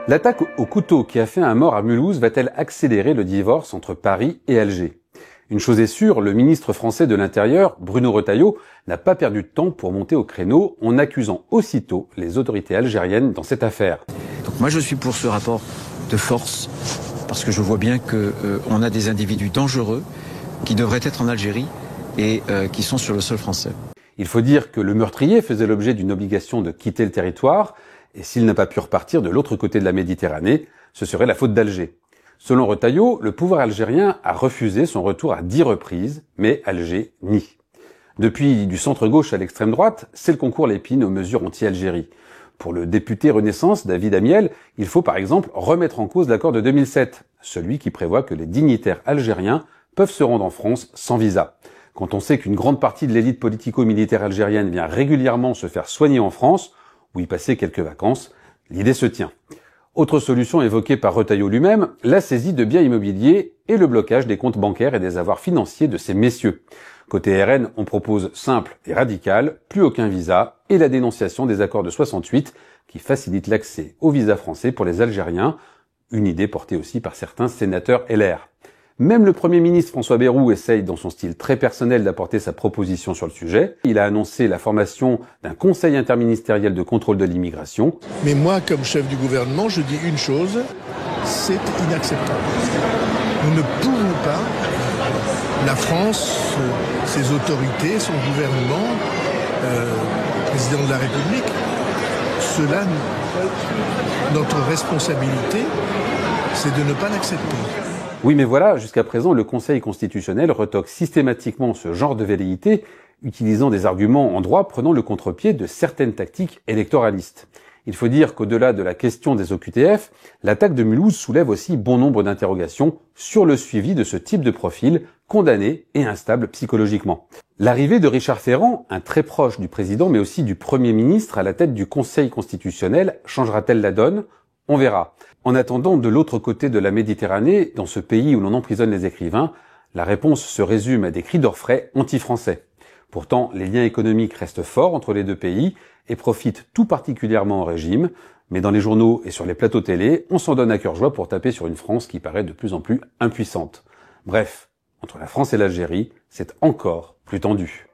L'attaque au couteau qui a fait un mort à Mulhouse va-t-elle accélérer le divorce entre Paris et Alger? Une chose est sûre, le ministre français de l'Intérieur, Bruno Retailleau, n'a pas perdu de temps pour monter au créneau en accusant aussitôt les autorités algériennes dans cette affaire. Donc moi je suis pour ce rapport de force, parce que je vois bien qu'on a des individus dangereux qui devraient être en Algérie et qui sont sur le sol français. Il faut dire que le meurtrier faisait l'objet d'une obligation de quitter le territoire, et s'il n'a pas pu repartir de l'autre côté de la Méditerranée, ce serait la faute d'Alger. Selon Retailleau, le pouvoir algérien a refusé son retour à 10 reprises, mais Alger nie. Depuis du centre-gauche à l'extrême droite, c'est le concours Lépine aux mesures anti-Algérie. Pour le député Renaissance, David Amiel, il faut par exemple remettre en cause l'accord de 2007, celui qui prévoit que les dignitaires algériens peuvent se rendre en France sans visa. Quand on sait qu'une grande partie de l'élite politico-militaire algérienne vient régulièrement se faire soigner en France, ou y passer quelques vacances, l'idée se tient. Autre solution évoquée par Retailleau lui-même, la saisie de biens immobiliers et le blocage des comptes bancaires et des avoirs financiers de ces messieurs. Côté RN, on propose simple et radical, plus aucun visa et la dénonciation des accords de 68 qui facilitent l'accès au visa français pour les Algériens, une idée portée aussi par certains sénateurs LR. Même le Premier ministre François Bayrou essaye dans son style très personnel d'apporter sa proposition sur le sujet. Il a annoncé la formation d'un conseil interministériel de contrôle de l'immigration. Mais moi, comme chef du gouvernement, je dis une chose, c'est inacceptable. Nous ne pouvons pas, la France, ses autorités, son gouvernement, le président de la République, cela, notre responsabilité, c'est de ne pas l'accepter. Oui, mais voilà, jusqu'à présent, le Conseil constitutionnel retoque systématiquement ce genre de velléité, utilisant des arguments en droit prenant le contre-pied de certaines tactiques électoralistes. Il faut dire qu'au-delà de la question des OQTF, l'attaque de Mulhouse soulève aussi bon nombre d'interrogations sur le suivi de ce type de profil, condamné et instable psychologiquement. L'arrivée de Richard Ferrand, un très proche du président mais aussi du Premier ministre à la tête du Conseil constitutionnel, changera-t-elle la donne ? On verra. En attendant, de l'autre côté de la Méditerranée, dans ce pays où l'on emprisonne les écrivains, la réponse se résume à des cris d'orfraie anti-français. Pourtant, les liens économiques restent forts entre les deux pays et profitent tout particulièrement au régime, mais dans les journaux et sur les plateaux télé, on s'en donne à cœur joie pour taper sur une France qui paraît de plus en plus impuissante. Bref, entre la France et l'Algérie, c'est encore plus tendu.